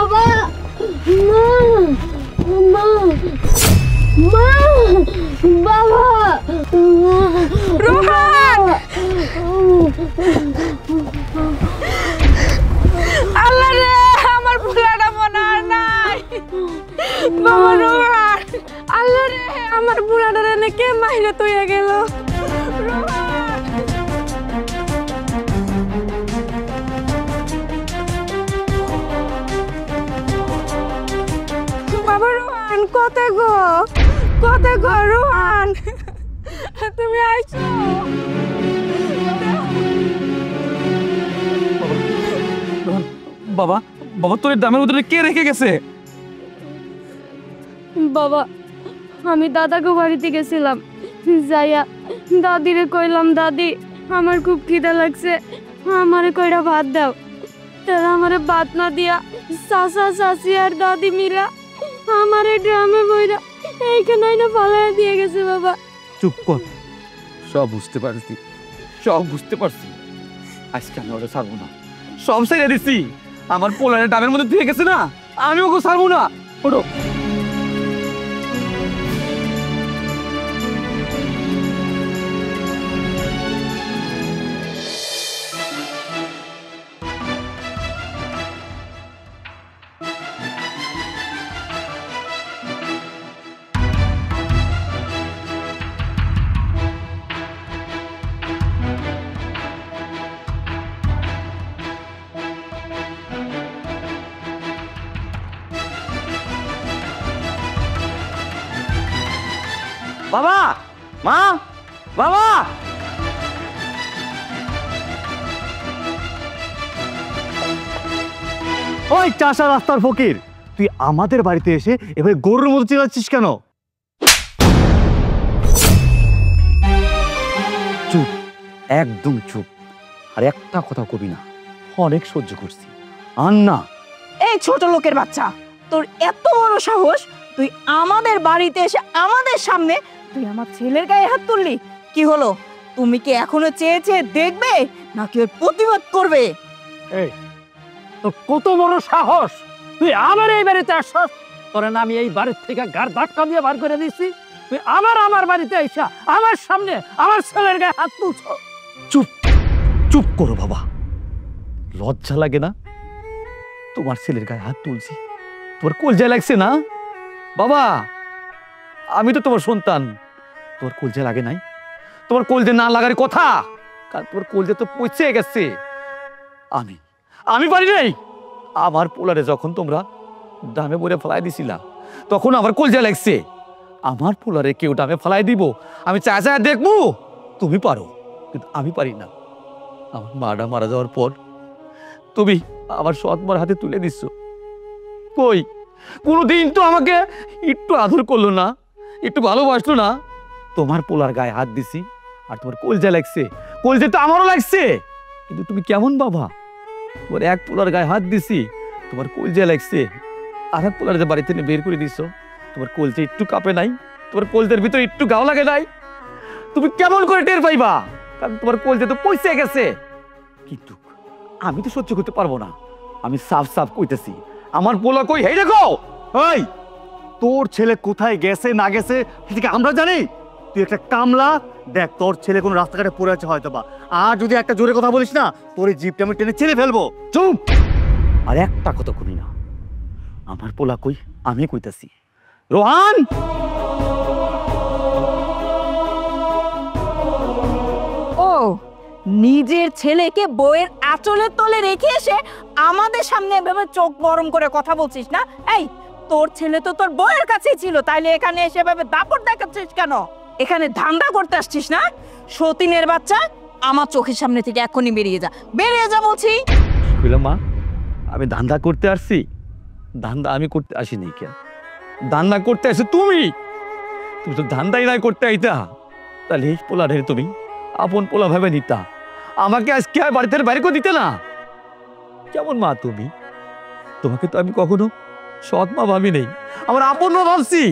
বাবা মা মা বাবা রোহান আল্লাহ রে আমার পোলাটা মনে আর নাই বাবা রোহান আল্লাহ রে আমার পোলাটা রে কে মাইরে তুইয়া গেল বাবা রোহান কোথায় গো রোহান তুমি আইছো বাবা বাবা তোর দামের মধ্যে কে রেখে গেছে? বাবা আমি দাদাকে বাড়িতে গেছিলাম, যাইয়া দাদিরে কইলাম দাদি আমার খুব খিদা লাগছে, আমারে কয়টা ভাত দাও। তারা আমারে ভাত না দিয়া চাচা চাচি আর দাদি মিলা আমারে ড্রামে বইরা এইখানে না ফালাইয়া দিয়ে গেছে। বাবা চুপ কর, সব বুঝতে পারছি, সব বুঝতে পারছি। আজকে আমি ওটা ছাড়বো না, সব ছেড়ে দিছি। আমার পোলারের ডাবের মধ্যে ধুয়ে গেছে না, আমি ওকে ছাড়বো না। ওটো বাবা, মা, বাবা। ওই চাষা রাস্তার ফকির, তুই আমাদের বাড়িতে এসে এবার গরুর মতো চিল্লাচ্ছিস কেন? চুপ, একদম চুপ, আর একটা কথা কবি না। অনেক সহ্য করছি, আর না। এই ছোট লোকের বাচ্চা, তোর এত বড় সাহস, তুই আমাদের বাড়িতে এসে আমাদের সামনে তুই আমার ছেলের গায়ে হাত তুললি। কি হলো, তুমি কি এখনো চেয়ে চেয়ে দেখবে নাকি ওর প্রতিবাদ করবে? এই তোর কত বড় সাহস, তুই আমার এই বাড়িতে আসছস? তোর না আমি এই বাড়ির থেকে গাড় ধাক্কা দিয়ে বার করে দিচ্ছি, তুই আমার বাড়িতে এসে আমার সামনে আমার ছেলের গায়ে হাত তুলছ? চুপ, চুপ করো বাবা। লজ্জা লাগে না? তোমার ছেলের গায়ে হাত তুলছি, তোমার কলজা লাগছে না? বাবা, আমি তো তোমার সন্তান, তোমার কলজা লাগে নাই? তোমার কলজা না লাগার কথা, কারণ তোমার কলজা তো পচে গেছে। আমি পারি নাই। আমার পোলারে যখন তোমরা ডামে বইরে ফেলাই দিছিলা, তখন আমার কলজা লাগছে। আমার পোলারে কেউ ডামে ফেলাই দিব, আমি চাই চাই দেখবো। তুমি পারো, কিন্তু আমি পারি না। আমার মাটা মারা যাওয়ার পর তুমি আমার সৎ মার হাতে তুলে দিচ্ছ। কই, কোনোদিন তো আমাকে একটু আদর করলো না, একটু ভালোবাসলো না। তোমার পোলার গায়ে হাত দিছি, আর তোমার কলজা লাগছে। কলজা তো আমারও লাগছে, কিন্তু তুমি কেমন বাবা? তোমার এক পোলার গায়ে হাত দিছি, তোমার কলজা লাগছে। আর এক পোলার যে বাড়িতে বের করে দিছ, তোমার কলজা একটু কাঁপে নাই? তোমার কলজার ভিতরে একটু গাও লাগে নাই? তুমি কেমন করে টের পাইবা? কারণ তোমার কলজা তো পয়সা গেছে। কিন্তু আমি তো সহ্য করতে পারবো না। আমি সাফ সাফ কইতেছি, আমার পোলা কই? হেই দেখো, ওই তোর ছেলে কোথায় গেছে না গেছে সেটা আমরা জানি? তুই একটা কামলা, দেখ তোর ছেলে কোনো রাস্তাঘাটে পড়ে আছে হয়তো বা, আর যদি একটা জোরে কথা বলিস না, তোর এই জিপটা আমি টেনে ছেড়ে ফেলবো। চুপ, আর একটা কথা কবি না। আমার পোলা কই? আমি কইতাছি, রোহান। ও নিজের ছেলেকে বইয়ের আঁচলের তলে রেখে এসে আমাদের সামনে এভাবে চোখ গরম করে কথা বলছিস না? এই তোর ছেলে তো তোর বইয়ের কাছেই ছিল, তাইলে এখানে এসে এভাবে দাপট দেখাচ্ছিস কেন? এখানে ধান্দা করতে আসছিস না? সতীনের বাচ্চা, আমার চোখের সামনে থেকে এখনই বেরিয়ে যা, বেরিয়ে যা বলছি। মা, আমি ধান্দা করতে আসছি? ধান্দা আমি করতে আসিনি। কেন ধান্দা করতে আসো? তুমি তুমি তো ধান্দাই নাই করতে আইতা, তাহলে এই পোলারে তুমি আপন পোলা ভাবে নিতা, আমাকে আজকে আর বাড়িতে বাইরে করে দিতে না। কেমন মা তুমি? তোমাকে তো আমি কখনো সৎ মা ভাবি নেই, আমার আপন মা ভাবছি।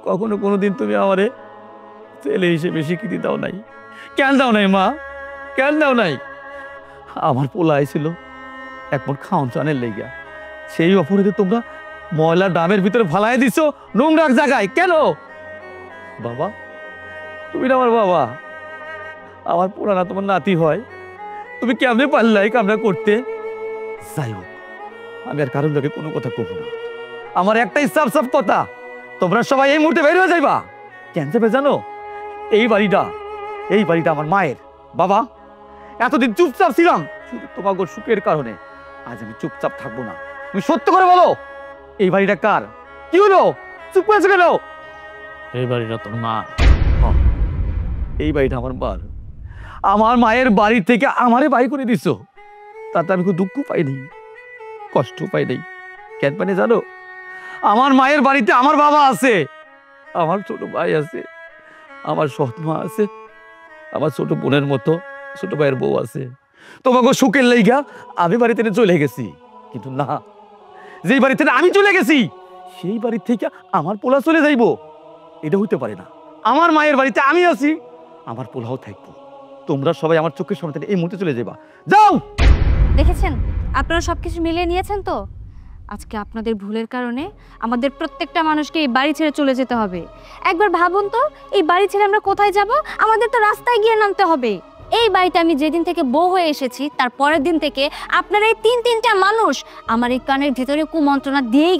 কখনো কোনোদিন তুমি আমারে ছেলে হিসেবে স্বীকৃতি দাও নাই। কেন দাও নাই মা? কেন দাও নাই? আমার পোলা আইছিল এক মোট খাওয়ান চানের লেগা, সেই অপরাধে তোমরা ময়লা ডামের ভিতরে ফালাই দিছো নোংরা জায়গায় কেন? বাবা, তুমি না আমার বাবা, আমার পুরানা তোমার নাতি হয়, তুমি কেমনে পারলাই কামনা করতে? যাই হোক, আমি আর কারোর লোকে কোনো কথা কব না। আমার একটাই সাফ সাফ কথা, তোমরা সবাই এই মুহূর্তে বের হয়ে যাইবা। কেন যাবে জানো? এই বাড়িটা আমার মায়ের। বাবা, এতদিন চুপচাপ ছিলাম শুধু তোমাকে সুখের কারণে, আজ আমি চুপচাপ থাকবো না। তুমি সত্য করে বলো, এই বাড়িটা কার? কি হলো, চুপ করেছো কেন? এই বাড়িটা তোর মা। এই বাড়িটা আমার মার। আমার মায়ের বাড়ি থেকে আমারে বাড়ি করে দিছো, তাতে আমি খুব দুঃখ পাইনি, কষ্ট পাই নাই। কেন পাইনি জানো? আমার মায়ের বাড়িতে আমার বাবা আছে, আমার ছোট ভাই আছে, আমার সৎ মা আছে, আমার ছোট বোনের মতো ছোট ভাইয়ের বউ আছে। তোমাকে সুখের লাইগা আমি বাড়িতে চলে গেছি, কিন্তু না, যেই বাড়ি থেকে আমি চলে গেছি সেই বাড়ি থেকে আমার পোলা চলে যাইবো, এটা হইতে পারে না। আমার মায়ের বাড়িতে আমি আছি, আমার পোলাও থাকবো। তোমরা সবাই আমার চোখের সামনে থেকে এই মুহূর্তে চলে যাবা, যাও। দেখেছেন, আপনারা সবকিছু মিলিয়ে নিয়েছেন তো? আজকে আপনাদের ভুলের কারণে আমাদের প্রত্যেকটা মানুষকে এই বাড়ি ছেড়ে চলে যেতে হবে। একবার ভাবুন তো, এই বাড়ি ছেড়ে আমরা কোথায় যাব? আমাদের তো রাস্তায় গিয়ে নামতে হবে। এই বাড়িতে আমি যেদিন থেকে বউ হয়ে এসেছি তার পরের দিন থেকে আপনারা এই তিনটা মানুষ আমার এই কানের ভেতরে কুমন্ত্রণা দিয়েই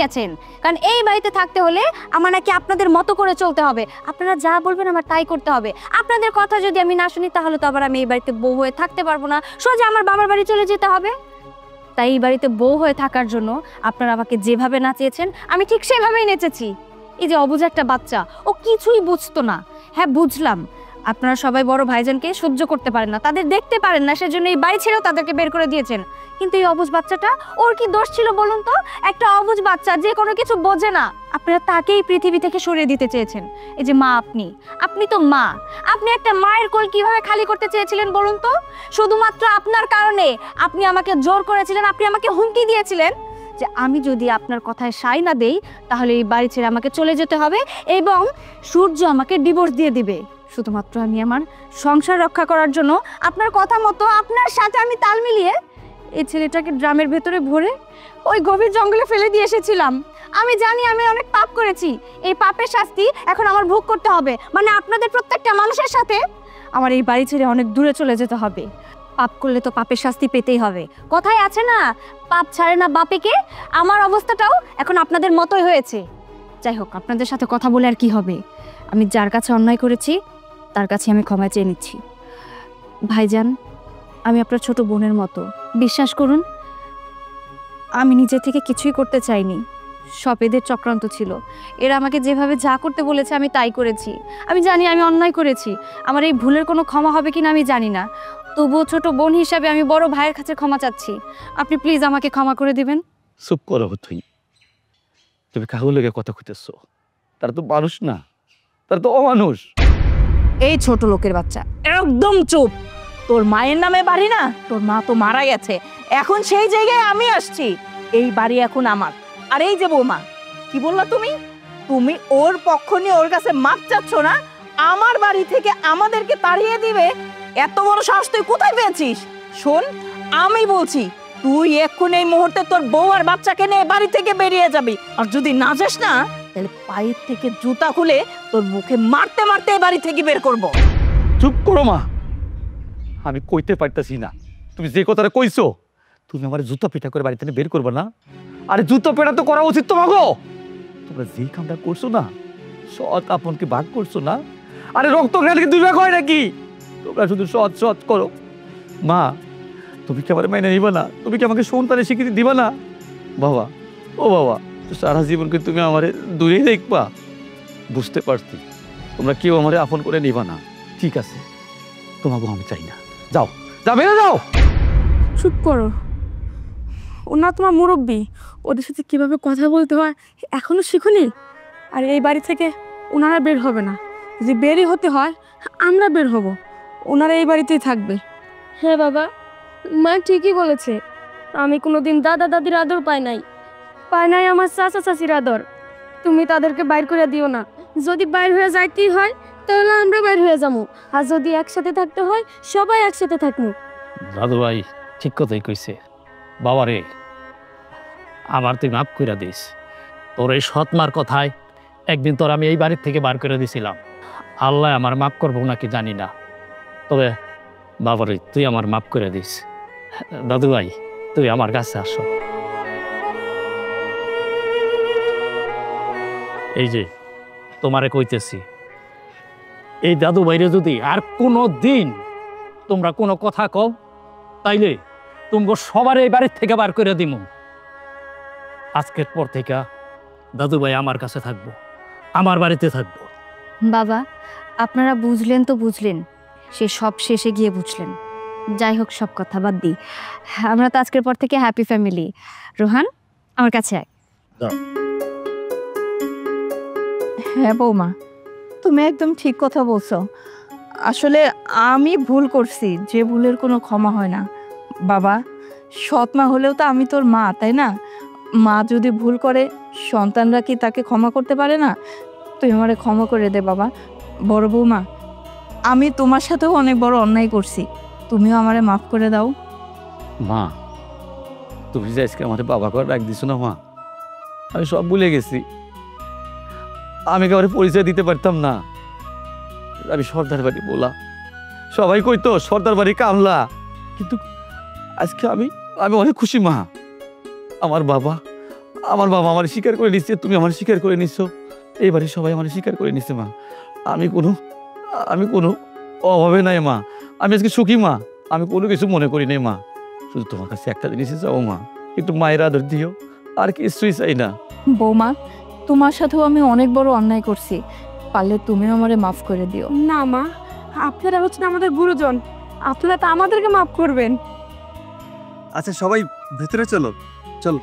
গেছেন। কারণ এই বাড়িতে থাকতে হলে আমার নাকি আপনাদের মতো করে চলতে হবে, আপনারা যা বলবেন আমার তাই করতে হবে। আপনাদের কথা যদি আমি না শুনি তাহলে তো আবার আমি এই বাড়িতে বউ হয়ে থাকতে পারবো না, সোজা আমার বাবার বাড়ি চলে যেতে হবে। তাই এই বাড়িতে বউ হয়ে থাকার জন্য আপনারা আমাকে যেভাবে নাচিয়েছেন আমি ঠিক সেভাবেই নেচেছি। এই যে অবুঝ একটা বাচ্চা, ও কিছুই বুঝতো না। হ্যাঁ, বুঝলাম আপনারা সবাই বড় ভাইজানকে সহ্য করতে পারেন না, তাদের দেখতে পারেন না, সেজন্য এই বাড়ি ছেড়েও তাদেরকে বের করে দিয়েছেন। কিন্তু এই অবুঝ বাচ্চাটা, ওর কি দোষ ছিল বলুন তো? একটা অবুঝ বাচ্চা যে কোনো কিছু বোঝে না, আপনারা তাকেই পৃথিবী থেকে সরিয়ে দিতে চেয়েছেন। এই যে মা, আপনি তো মা, আপনি একটা মায়ের কোল কিভাবে খালি করতে চেয়েছিলেন বলুন তো? শুধুমাত্র আপনার কারণে। আপনি আমাকে জোর করেছিলেন, আপনি আমাকে হুমকি দিয়েছিলেন যে আমি যদি আপনার কথায় সাই না দেই তাহলে এই বাড়ি ছেড়ে আমাকে চলে যেতে হবে এবং সূর্য আমাকে ডিভোর্স দিয়ে দিবে। শুধুমাত্র আমি আমার সংসার রক্ষা করার জন্য আপনার কথা মতো আপনার সাথে আমি তাল মিলিয়ে এই ছেলেটাকে ড্রামের ভেতরে ভরে ওই গভীর জঙ্গলে ফেলে দিয়ে এসেছিলাম। আমি জানি আমি অনেক পাপ করেছি, এই পাপের শাস্তি এখন আমার ভোগ করতে হবে। মানে আপনাদের প্রত্যেকটা মানুষের সাথে আমার এই বাড়ি ছেড়ে অনেক দূরে চলে যেতে হবে। পাপ করলে তো পাপের শাস্তি পেতেই হবে, কথাই আছে না, পাপ ছাড়ে না বাপেকে। আমার অবস্থাটাও এখন আপনাদের মতোই হয়েছে। যাই হোক, আপনাদের সাথে কথা বলে আর কি হবে? আমি যার কাছে অন্যায় করেছি তার কাছে আমি ক্ষমা চেয়ে নিচ্ছি। ভাইজান, আমি আপনার ছোট বোনের মতো, বিশ্বাস করুন আমি নিজে থেকে কিছুই করতে চাইনি, সব এদের চক্রান্ত ছিল। এরা আমাকে যেভাবে যা করতে বলেছে আমি তাই করেছি। আমি জানি আমি অন্যায় করেছি, আমার এই ভুলের কোনো ক্ষমা হবে কিনা আমি জানি না, তবুও ছোট বোন হিসাবে আমি বড় ভাইয়ের কাছে ক্ষমা চাচ্ছি। আপনি প্লিজ আমাকে ক্ষমা করে দিবেন। চুপ করো তুমি কাহুর লেগে কথা কইতেছ? তারা তো মানুষ না, তারা তো অমানুষ। এই ছোট লোকের বাচ্চা, একদম চুপ। তোর মায়ের নামে বাড়ি না, তোর মা তো মারা গেছে, এখন সেই জায়গায় আমি আসছি। এই বাড়ি এখন আমার। আর এই যে বৌমা, কি বললা তুমি? তুমি ওর পক্ষ নিয়ে ওর কাছে মাপ চাচ্ছ না? আমার বাড়ি থেকে আমাদেরকে তাড়িয়ে দিবে? এত বড় সাহস তুই কোথায় পেয়েছিস? শোন, আমি বলছি, তুই এখন এই মুহূর্তে তোর বউ আর বাচ্চাকে নিয়ে বাড়ি থেকে বেরিয়ে যাবি। আর যদি না যাস না, তাহলে পায়ের থেকে জুতা খুলে তোর মুখে মারতে মারতে এই বাড়ি থেকে বের করব। চুপ করো মা, আমি কইতে পারতাছি না। তুমি যে কথাটা কইছো, তুমি আমার জুতা পেটা করে বাড়ি থেকে বের করবে না? আরে জুতা পেটা তো করা উচিত তোমাকে। তোমরা যে কামটা করছো না, সৎ আপনকে ভাগ করছো না। আরে রক্ত খেলে দুই ভাগ হয় নাকি? তোমরা শুধু সৎ সৎ করো। মা, তুমি কি আমার মেনে নিবা না? তুমি কি আমাকে সন্তানের স্বীকৃতি দিবা না? বাবা, ও বাবা, সারা জীবনকে তুমি আমার দূরেই দেখবা। বুঝতে পারছি তোমরা কেউ আমার আপন করে নিবা না, ঠিক আছে, তোমাকে আমি চাই না। যাও, যা, বেরো যাও। চুপ করো, ওনা তোমার মুরব্বী, ওদের সাথে কিভাবে কথা বলতে হয় এখনো শিখুনি? আর এই বাড়ি থেকে ওনারা বের হবে না, যদি বেরই হতে হয় আমরা বের হব, ওনারা এই বাড়িতেই থাকবে। হ্যাঁ বাবা, মা ঠিকই বলেছে, আমি কোনোদিন দাদা দাদির আদর পাই নাই আমার চাচা চাচির আদর। তুমি তাদেরকে বাইর করে দিও না, যদি বাইর হয়ে যাইতেই হয় তাহলে আমরা বাইর হয়ে যাবো, আর যদি একসাথে থাকতে হয় সবাই একসাথে থাকবো। দাদু ভাই ঠিক কথাই কইছে। বাবারে, আমার তুই মাফ করে দিস। তোর এই সৎমার কথায় একদিন তোর আমি এই বাড়ির থেকে বার করে দিছিলাম। আল্লাহ আমার মাফ করবো নাকি জানি না, তবে বাবারে তুই আমার মাফ করে দিস। দাদু ভাই, তুই আমার কাছে আসো। এই যে তোমারে কইতেছি, এই দাদু ভাইরে যদি আর কোনো দিন তোমরা কোনো কথা কও, তাইলে তোমরা সবার এই বাড়ির থেকে বার করে দিব। আজকের পর থেকে দাদু ভাই আমার কাছে থাকবো, আমার বাড়িতে থাকবো। বাবা, আপনারা বুঝলেন তো বুঝলেন, সে সব শেষে গিয়ে বুঝলেন। যাই হোক, সব কথা বাদ দিই, আমরা তো আজকের পর থেকে হ্যাপি ফ্যামিলি। রোহান, আমার কাছে আয়। হ্যাঁ বৌমা, তুমি একদম ঠিক কথা বলছো। আসলে আমি ভুল করছি, যে ভুলের কোনো ক্ষমা হয় না। বাবা, সৎ মা হলেও তো আমি তোর মা, তাই না? মা যদি ভুল করে, সন্তানরা কি তাকে ক্ষমা করতে পারে না? তুই আমারে ক্ষমা করে দে বাবা। বড় বৌমা, আমি তোমার সাথেও অনেক বড় অন্যায় করছি, তুমিও আমারে মাফ করে দাও। মা, তুমি যে আজকে আমার বাবা করে ডাক দিছো না মা, আমি সব ভুলে গেছি। আমি কাউরে পরিচয় দিতে পারতাম না, আমি সর্দার বাড়ি বলা, সবাই কইতো সর্দার বাড়ি কামলা, কিন্তু আজকে আমি অনেক খুশি মা। আমার বাবা আমার স্বীকার করে নিচ্ছে, তুমি আমার স্বীকার করে নিচ্ছ, এই বাড়ির সবাই আমার স্বীকার করে নিচ্ছে মা। আমি কোনো অভাবে নাই মা, আমি আজকে সুখী মা। আমি কোনো কিছু মনে করি নাই মা, শুধু তোমার কাছে একটা জিনিসই চাও মা, একটু মায়ের আদর দিও, আর কিছুই চাই না। বৌমা, তোমার সাথেও আমি অনেক বড় অন্যায় করছি, পারলে তুমিও আমারে মাফ করে দিও। না মা, আপনারা হচ্ছেন আমাদের গুরুজন, আপনারা তো আমাদেরকে মাফ করবেন। আচ্ছা সবাই ভেতরে চলো। চল।